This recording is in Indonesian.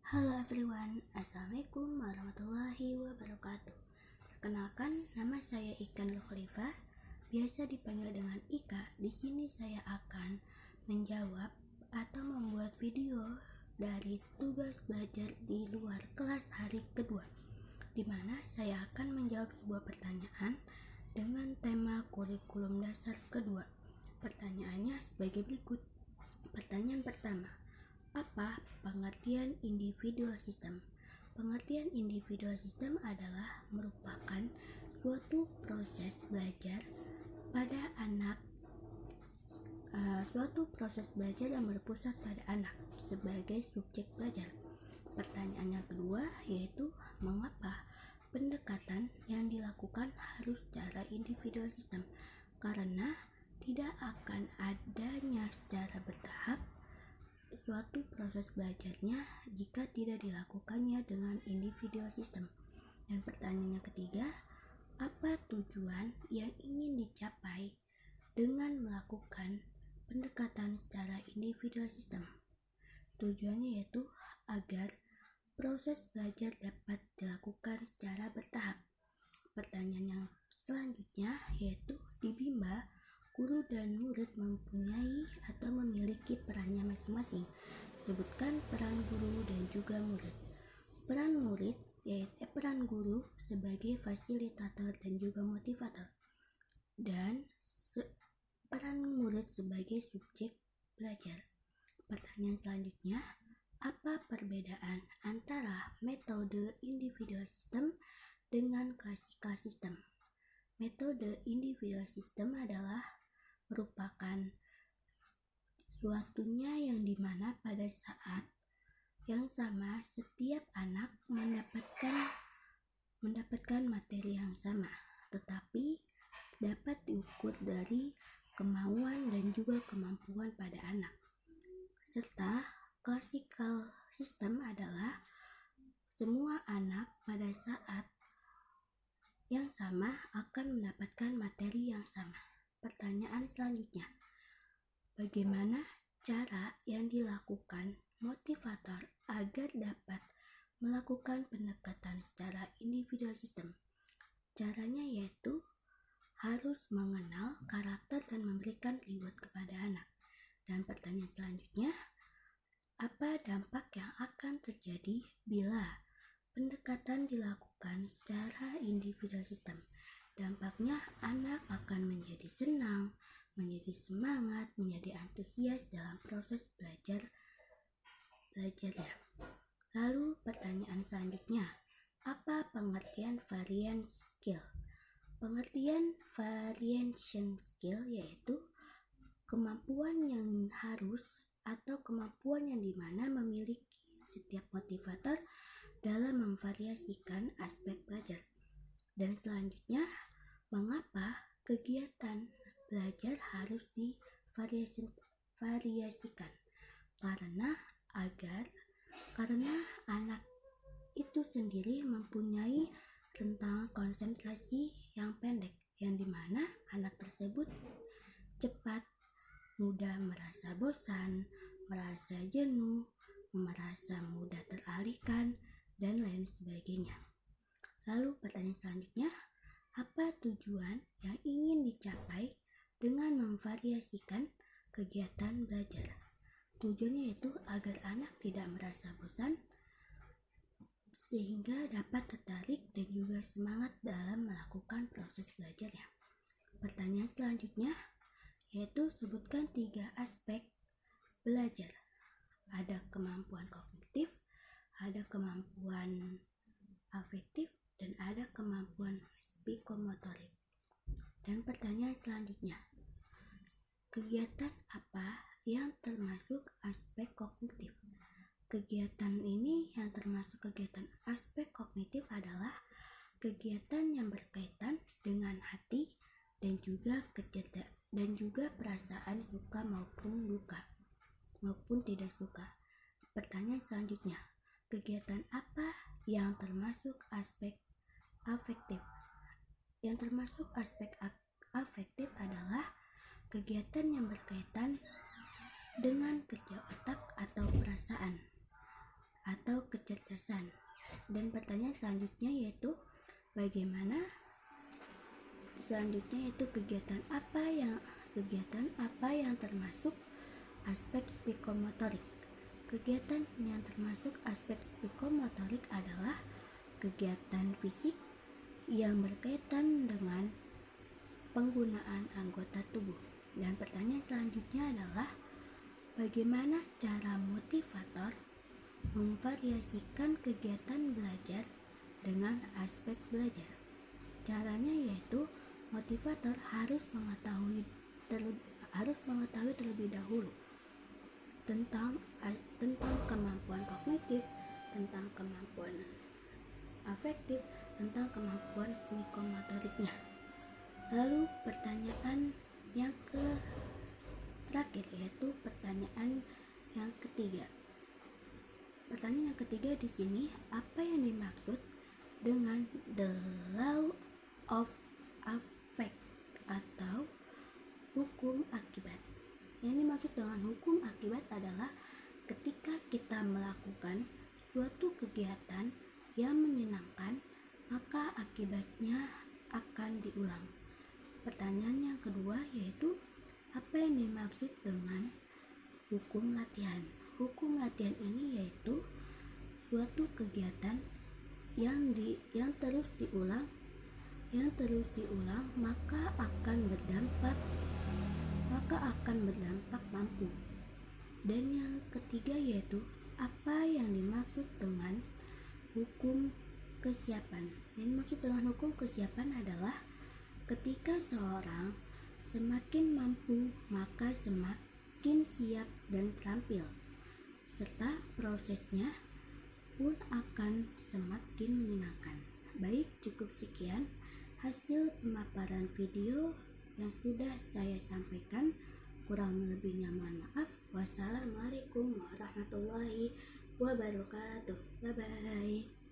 Halo everyone, Assalamualaikum warahmatullahi wabarakatuh. Perkenalkan, nama saya Ika Nurkhalifah, biasa dipanggil dengan Ika. Di sini saya akan menjawab atau membuat video dari tugas belajar di luar kelas hari kedua, di mana saya akan menjawab sebuah pertanyaan dengan tema kurikulum dasar kedua. Pertanyaannya sebagai berikut. Pertanyaan pertama, apa pengertian individual system? Pengertian individual system adalah merupakan suatu proses belajar pada anak, suatu proses belajar yang berpusat pada anak sebagai subjek belajar. Pertanyaan yang kedua yaitu mengapa pendekatan yang dilakukan harus secara individual system? Karena tidak akan adanya secara bertahap suatu proses belajarnya jika tidak dilakukannya dengan individual system. Dan pertanyaan yang ketiga, apa tujuan yang ingin dicapai dengan melakukan pendekatan secara individual system? Tujuannya yaitu agar proses belajar dapat dilakukan secara bertahap. Pertanyaan yang selanjutnya yaitu di Bimba, guru dan murid mempunyai atau memiliki perannya masing-masing. Sebutkan peran guru dan juga murid. Peran murid yaitu peran guru sebagai fasilitator dan juga motivator, dan peran murid sebagai subjek belajar. Pertanyaan selanjutnya, apa perbedaan antara metode individual system dengan classical system? Metode individual system adalah merupakan suatunya yang dimana pada saat yang sama setiap anak mendapatkan materi yang sama, tetapi dapat diukur dari kemauan dan juga kemampuan pada anak. Serta classical system adalah semua anak pada saat yang sama akan mendapatkan materi yang sama. Pertanyaan selanjutnya, bagaimana cara yang dilakukan motivator agar dapat melakukan pendekatan secara individual system? Caranya yaitu harus mengenal karakter dan memberikan reward kepada anak. Dan pertanyaan selanjutnya, apa dampak yang akan terjadi bila pendekatan dilakukan secara individual system? Dampaknya anak akan menjadi senang, menjadi semangat, menjadi antusias dalam proses belajarnya. Lalu pertanyaan selanjutnya, apa pengertian variance skill? Pengertian variation skill yaitu kemampuan yang harus atau kemampuan yang dimana memiliki setiap motivator dalam memvariasikan aspek belajar. Dan selanjutnya, mengapa kegiatan belajar harus divariasikan? Karena anak itu sendiri mempunyai rentang konsentrasi yang pendek, yang dimana anak tersebut cepat mudah merasa bosan, merasa jenuh, merasa mudah teralihkan, dan lain sebagainya. Lalu pertanyaan selanjutnya, apa tujuan yang ingin dicapai dengan memvariasikan kegiatan belajar? Tujuannya yaitu agar anak tidak merasa bosan sehingga dapat tertarik dan juga semangat dalam melakukan proses belajarnya. Pertanyaan selanjutnya yaitu sebutkan 3 aspek belajar. Ada kemampuan kognitif, ada kemampuan afektif, dan ada kemampuan psikomotorik. Dan pertanyaan selanjutnya, kegiatan apa yang termasuk aspek kognitif? Kegiatan ini yang termasuk kegiatan aspek kognitif adalah kegiatan yang berkaitan dengan hati dan juga perasaan suka maupun duka maupun tidak suka. Pertanyaan selanjutnya, kegiatan apa yang termasuk aspek afektif? Yang termasuk aspek afektif adalah kegiatan yang berkaitan dengan kerja otak atau perasaan, atau atau kecerdasan. Dan pertanyaan selanjutnya yaitu kegiatan apa yang termasuk aspek psikomotorik. Kegiatan yang termasuk aspek psikomotorik adalah kegiatan fisik yang berkaitan dengan penggunaan anggota tubuh. Dan pertanyaan selanjutnya adalah bagaimana cara motivator memvariasikan kegiatan belajar dengan aspek belajar. Caranya yaitu motivator harus mengetahui terlebih dahulu tentang kemampuan kognitif, tentang kemampuan afektif, tentang kemampuan psikomotoriknya. Lalu pertanyaan yang terakhir yaitu pertanyaan yang ketiga. Pertanyaan yang ketiga di sini, apa yang dimaksud dengan the law of effect atau hukum akibat? Yang dimaksud dengan hukum akibat adalah ketika kita melakukan suatu kegiatan yang menyenangkan, maka akibatnya akan diulang. Pertanyaan yang kedua yaitu apa yang dimaksud dengan hukum latihan? Hukum latihan ini yaitu suatu kegiatan yang terus diulang maka akan berdampak mampu. Dan yang ketiga yaitu apa yang dimaksud dengan hukum kesiapan. Yang dimaksud dengan hukum kesiapan adalah ketika seorang semakin mampu maka semakin siap dan terampil, serta prosesnya pun akan semakin menyenangkan. Baik, cukup sekian hasil pemaparan video yang sudah saya sampaikan. Kurang lebihnya mohon maaf. Wassalamualaikum warahmatullahi wabarakatuh. Bye bye.